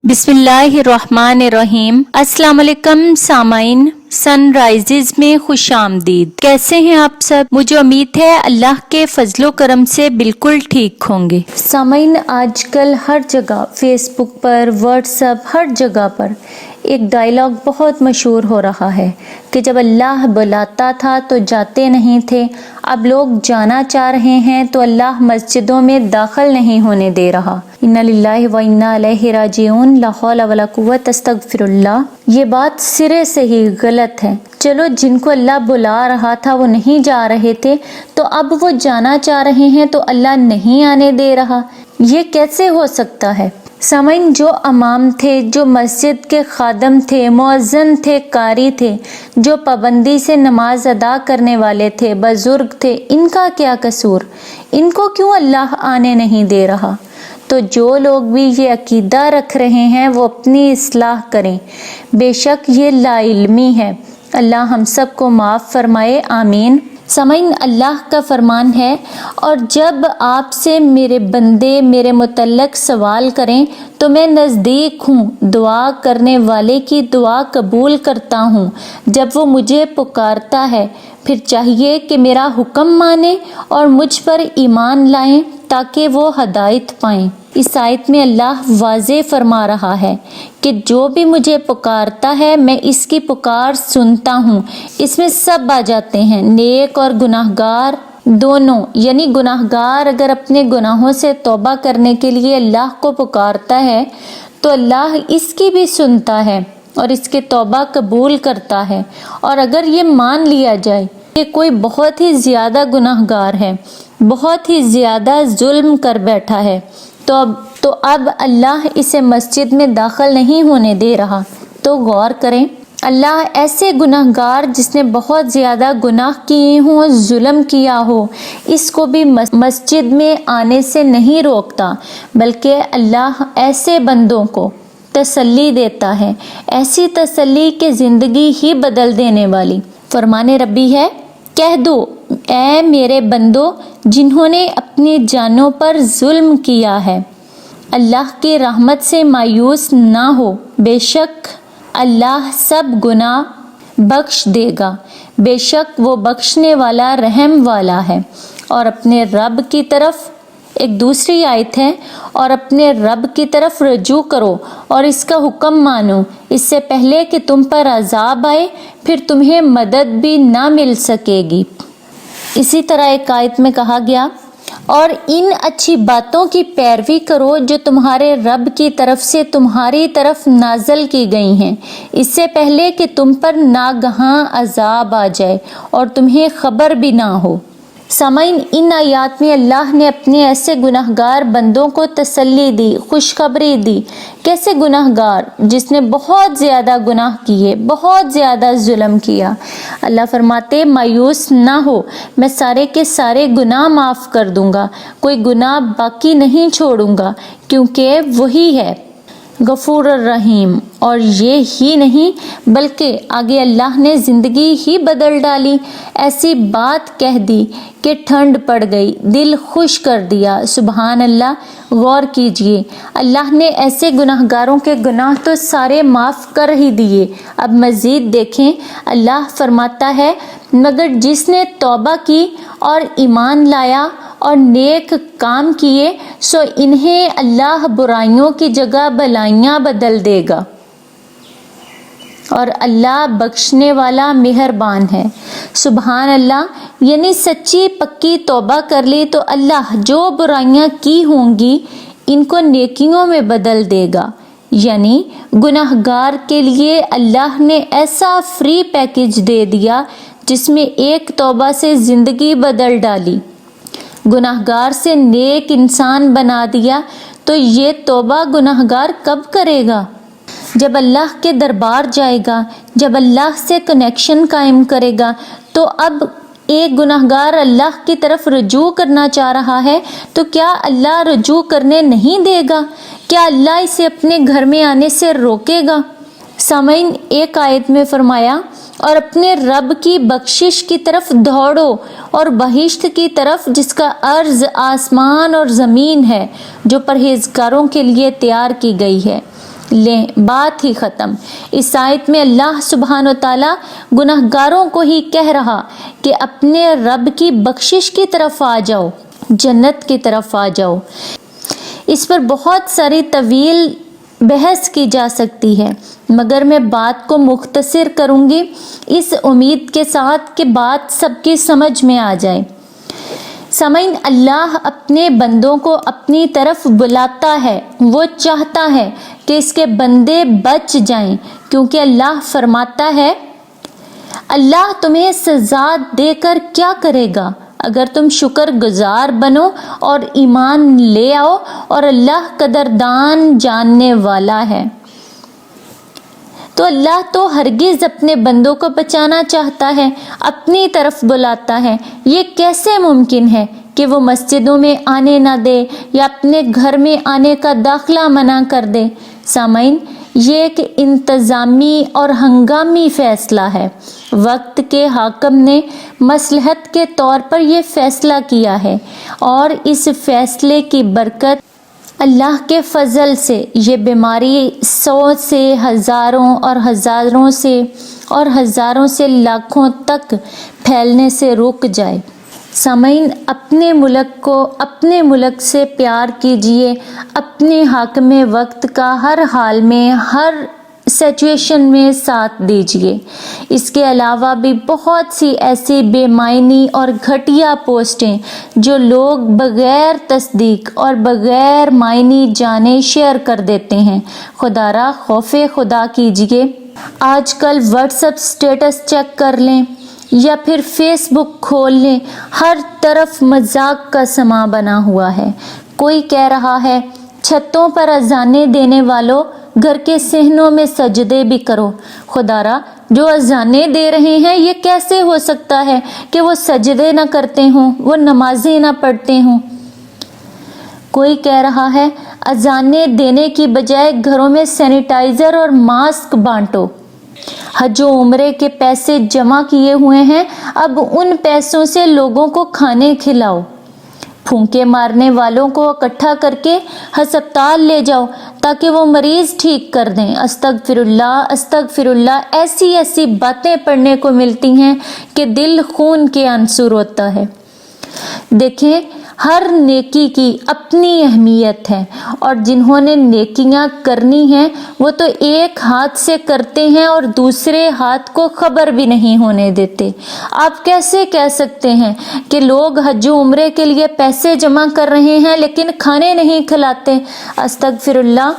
بسم اللہ الرحمن الرحیم۔ السلام علیکم سامعین، سن رائزز میں خوش آمدید۔ کیسے ہیں آپ سب؟ مجھے امید ہے اللہ کے فضل و کرم سے بالکل ٹھیک ہوں گے۔ سامعین، آج کل ہر جگہ فیس بک پر، واٹس ایپ، ہر جگہ پر ایک ڈائلاگ بہت مشہور ہو رہا ہے کہ جب اللہ بلاتا تھا تو جاتے نہیں تھے، اب لوگ جانا چاہ رہے ہیں تو اللہ مسجدوں میں داخل نہیں ہونے دے رہا۔ انا للہ و انا الیہ راجعون، لا حول ولا قوۃ، استغفر اللہ۔ یہ بات سرے سے ہی غلط ہے۔ چلو، جن کو اللہ بلا رہا تھا وہ نہیں جا رہے تھے، تو اب وہ جانا چاہ رہے ہیں تو اللہ نہیں آنے دے رہا، یہ کیسے ہو سکتا ہے؟ سامعین، جو امام تھے، جو مسجد کے خادم تھے، مؤذن تھے، قاری تھے، جو پابندی سے نماز ادا کرنے والے تھے، بزرگ تھے، ان کا کیا قصور؟ ان کو کیوں اللہ آنے نہیں دے رہا؟ تو جو لوگ بھی یہ عقیدہ رکھ رہے ہیں وہ اپنی اصلاح کریں، بے شک یہ لا علمی ہے۔ اللہ ہم سب کو معاف فرمائے، آمین۔ سامعین، اللہ کا فرمان ہے، اور جب آپ سے میرے بندے میرے متعلق سوال کریں تو میں نزدیک ہوں، دعا کرنے والے کی دعا قبول کرتا ہوں جب وہ مجھے پکارتا ہے۔ پھر چاہیے کہ میرا حکم مانیں اور مجھ پر ایمان لائیں تاکہ وہ ہدایت پائیں۔ اس آیت میں اللہ واضح فرما رہا ہے کہ جو بھی مجھے پکارتا ہے میں اس کی پکار سنتا ہوں۔ اس میں سب آ جاتے ہیں، نیک اور گناہ گار دونوں، یعنی گناہ گار اگر اپنے گناہوں سے توبہ کرنے کے لیے اللہ کو پکارتا ہے تو اللہ اس کی بھی سنتا ہے اور اس کے توبہ قبول کرتا ہے۔ اور اگر یہ مان لیا جائے کہ کوئی بہت ہی زیادہ گناہ گار ہے، بہت ہی زیادہ ظلم کر بیٹھا ہے، تو اب اللہ اسے مسجد میں داخل نہیں ہونے دے رہا، تو غور کریں، اللہ ایسے گناہ گار جس نے بہت زیادہ گناہ کیے ہوں، ظلم کیا ہو، اس کو بھی مسجد میں آنے سے نہیں روکتا، بلکہ اللہ ایسے بندوں کو تسلی دیتا ہے، ایسی تسلی کہ زندگی ہی بدل دینے والی۔ فرمان ربی ہے، کہہ دو اے میرے بندو جنہوں نے اپنی جانوں پر ظلم کیا ہے، اللہ کی رحمت سے مایوس نہ ہو، بے شک اللہ سب گناہ بخش دے گا، بے شک وہ بخشنے والا رحم والا ہے۔ اور اپنے رب کی طرف، ایک دوسری آیت ہے، اور اپنے رب کی طرف رجوع کرو اور اس کا حکم مانو، اس سے پہلے کہ تم پر عذاب آئے، پھر تمہیں مدد بھی نہ مل سکے گی۔ اسی طرح ایک آیت میں کہا گیا، اور ان اچھی باتوں کی پیروی کرو جو تمہارے رب کی طرف سے تمہاری طرف نازل کی گئی ہیں، اس سے پہلے کہ تم پر ناگہاں عذاب آ جائے اور تمہیں خبر بھی نہ ہو۔ سامعین، ان آیات میں اللہ نے اپنے ایسے گناہ گار بندوں کو تسلی دی، خوشخبری دی۔ کیسے گناہ گار؟ جس نے بہت زیادہ گناہ کیے، بہت زیادہ ظلم کیا۔ اللہ فرماتے مایوس نہ ہو، میں سارے کے سارے گناہ معاف کر دوں گا، کوئی گناہ باقی نہیں چھوڑوں گا، کیونکہ وہی ہے غفور الرحیم۔ اور یہ ہی نہیں بلکہ آگے اللہ نے زندگی ہی بدل ڈالی، ایسی بات کہہ دی کہ ٹھنڈ پڑ گئی، دل خوش کر دیا۔ سبحان اللہ، غور کیجئے، اللہ نے ایسے گناہ گاروں کے گناہ تو سارے معاف کر ہی دیے، اب مزید دیکھیں، اللہ فرماتا ہے مگر جس نے توبہ کی اور ایمان لایا اور نیک کام کیے سو انہیں اللہ برائیوں کی جگہ بھلائیاں بدل دے گا، اور اللہ بخشنے والا مہربان ہے۔ سبحان اللہ، یعنی سچی پکی توبہ کر لی تو اللہ جو برائیاں کی ہوں گی ان کو نیکیوں میں بدل دے گا۔ یعنی گناہ گار کے لیے اللہ نے ایسا فری پیکج دے دیا جس میں ایک توبہ سے زندگی بدل ڈالی، گناہ گار سے نیک انسان بنا دیا۔ تو یہ توبہ گناہ گار کب کرے گا؟ جب اللہ کے دربار جائے گا، جب اللہ سے کنیکشن قائم کرے گا۔ تو اب ایک گناہ گار اللہ کی طرف رجوع کرنا چاہ رہا ہے تو کیا اللہ رجوع کرنے نہیں دے گا؟ کیا اللہ اسے اپنے گھر میں آنے سے روکے گا؟ سامعین، ایک آیت میں فرمایا، اور اپنے رب کی بخشش کی طرف دوڑو اور بہشت کی طرف جس کا عرض آسمان اور زمین ہے، جو پرہیزگاروں کے لیے تیار کی گئی ہے۔ لیں، بات ہی ختم۔ اس آیت میں اللہ سبحانہ و تعالیٰ گناہگاروں کو ہی کہہ رہا کہ اپنے رب کی بخشش کی طرف آ جاؤ، جنت کی طرف آ جاؤ۔ اس پر بہت ساری طویل بحث کی جا سکتی ہے، مگر میں بات کو مختصر کروں گی اس امید کے ساتھ کہ بات سب کی سمجھ میں آ جائے۔ سامعین، اللہ اپنے بندوں کو اپنی طرف بلاتا ہے، وہ چاہتا ہے کہ اس کے بندے بچ جائیں، کیونکہ اللہ فرماتا ہے اللہ تمہیں سزا دے کر کیا کرے گا اگر تم شکر گزار بنو اور ایمان لے آؤ، اور اللہ قدردان جاننے والا ہے۔ تو اللہ تو ہرگز اپنے بندوں کو بچانا چاہتا ہے، اپنی طرف بلاتا ہے۔ یہ کیسے ممکن ہے کہ وہ مسجدوں میں آنے نہ دے یا اپنے گھر میں آنے کا داخلہ منع کر دے؟ سامعین، یہ ایک انتظامی اور ہنگامی فیصلہ ہے۔ وقت کے حاکم نے مصلحت کے طور پر یہ فیصلہ کیا ہے، اور اس فیصلے کی برکت اللہ کے فضل سے یہ بیماری 100 سے ہزاروں اور ہزاروں سے لاکھوں تک پھیلنے سے رک جائے۔ سامعین، اپنے ملک کو اپنے ملک سے پیار کیجیے، اپنے حاکم وقت کا ہر حال میں، ہر سچویشن میں ساتھ دیجیے۔ اس کے علاوہ بھی بہت سی ایسی بے معنی اور گھٹیا پوسٹیں جو لوگ بغیر تصدیق اور بغیر معنی جانے شیئر کر دیتے ہیں۔ خدا را خوف خدا کیجیے۔ آج کل واٹس ایپ سٹیٹس چیک کر لیں یا پھر فیس بک کھول لیں، ہر طرف مذاق کا سماں بنا ہوا ہے۔ کوئی کہہ رہا ہے چھتوں پر اذانیں دینے والوں، گھر کے صحنوں میں سجدے بھی کرو۔ خدا را، جو اذانیں دے رہے ہیں یہ کیسے ہو سکتا ہے کہ وہ سجدے نہ کرتے ہوں، وہ نمازیں نہ پڑھتے ہوں؟ کوئی کہہ رہا ہے اذانیں دینے کی بجائے گھروں میں سینیٹائزر اور ماسک بانٹو۔ حج و عمرے کے پیسے جمع کیے ہوئے ہیں، اب ان پیسوں سے لوگوں کو کھانے کھلاؤ۔ پھونکے مارنے والوں کو اکٹھا کر کے ہسپتال لے جاؤ تاکہ وہ مریض ٹھیک کر دیں۔ استغفر اللہ، استغفر اللہ، ایسی باتیں پڑھنے کو ملتی ہیں کہ دل خون کے آنسو روتا ہے۔ دیکھیں، ہر نیکی کی اپنی اہمیت ہے، اور جنہوں نے نیکیاں کرنی ہیں وہ تو ایک ہاتھ سے کرتے ہیں اور دوسرے ہاتھ کو خبر بھی نہیں ہونے دیتے۔ آپ کیسے کہہ سکتے ہیں کہ لوگ حج و عمرے کے لیے پیسے جمع کر رہے ہیں لیکن کھانے نہیں کھلاتے؟ استغفر اللہ۔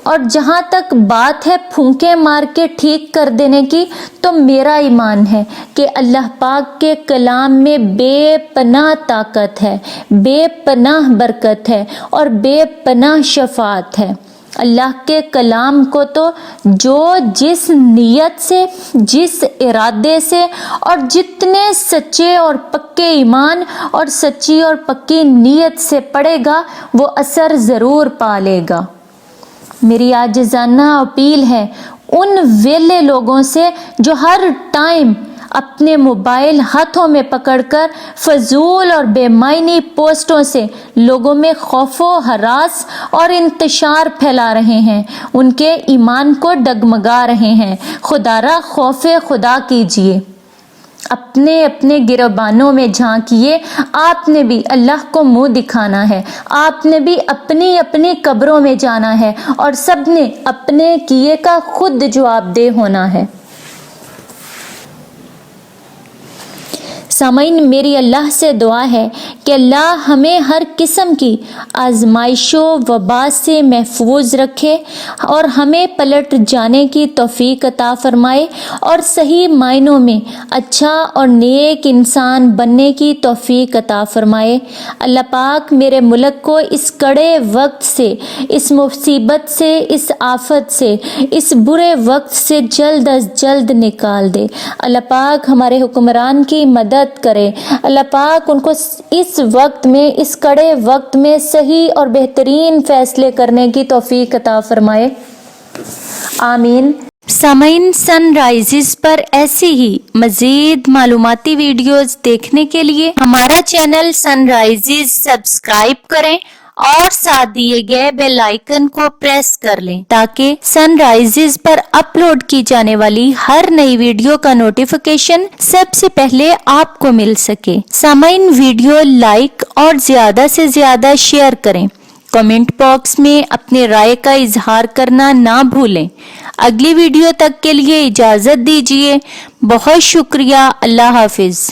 اور جہاں تک بات ہے پھونکے مار کے ٹھیک کر دینے کی، تو میرا ایمان ہے کہ اللہ پاک کے کلام میں بے پناہ طاقت ہے، بے پناہ برکت ہے اور بے پناہ شفاعت ہے۔ اللہ کے کلام کو تو جو جس نیت سے، جس ارادے سے اور جتنے سچے اور پکے ایمان اور سچی اور پکی نیت سے پڑھے گا وہ اثر ضرور پالے گا۔ میری عاجزانہ اپیل ہے ان ویلے لوگوں سے جو ہر ٹائم اپنے موبائل ہاتھوں میں پکڑ کر فضول اور بے معنی پوسٹوں سے لوگوں میں خوف و ہراس اور انتشار پھیلا رہے ہیں، ان کے ایمان کو ڈگمگا رہے ہیں۔ خدا را خوف خدا کیجیے، اپنے اپنے گریبانوں میں جھانکیے۔ آپ نے بھی اللہ کو منہ دکھانا ہے، آپ نے بھی اپنی اپنی قبروں میں جانا ہے، اور سب نے اپنے کیے کا خود جواب دہ ہونا ہے۔ سامعین، میری اللہ سے دعا ہے کہ اللہ ہمیں ہر قسم کی آزمائشوں وبا سے محفوظ رکھے اور ہمیں پلٹ جانے کی توفیق عطا فرمائے اور صحیح معنوں میں اچھا اور نیک انسان بننے کی توفیق عطا فرمائے۔ اللہ پاک میرے ملک کو اس کڑے وقت سے، اس مصیبت سے، اس آفت سے، اس برے وقت سے جلد از جلد نکال دے۔ اللہ پاک ہمارے حکمران کی مدد کرے۔ اللہ پاک ان کو اس وقت میں، اس کڑے وقت میں صحیح اور بہترین فیصلے کرنے کی توفیق عطا فرمائے، آمین۔ سامعین، سن رائزز پر ایسی ہی مزید معلوماتی ویڈیوز دیکھنے کے لیے ہمارا چینل سن رائزز سبسکرائب کریں اور ساتھ دیے گئے بیل آئیکن کو پریس کر لیں تاکہ سن رائزز پر اپلوڈ کی جانے والی ہر نئی ویڈیو کا نوٹیفیکیشن سب سے پہلے آپ کو مل سکے۔ سامعین، ویڈیو لائک اور زیادہ سے زیادہ شیئر کریں۔ کمنٹ باکس میں اپنے رائے کا اظہار کرنا نہ بھولیں۔ اگلی ویڈیو تک کے لیے اجازت دیجیے۔ بہت شکریہ۔ اللہ حافظ۔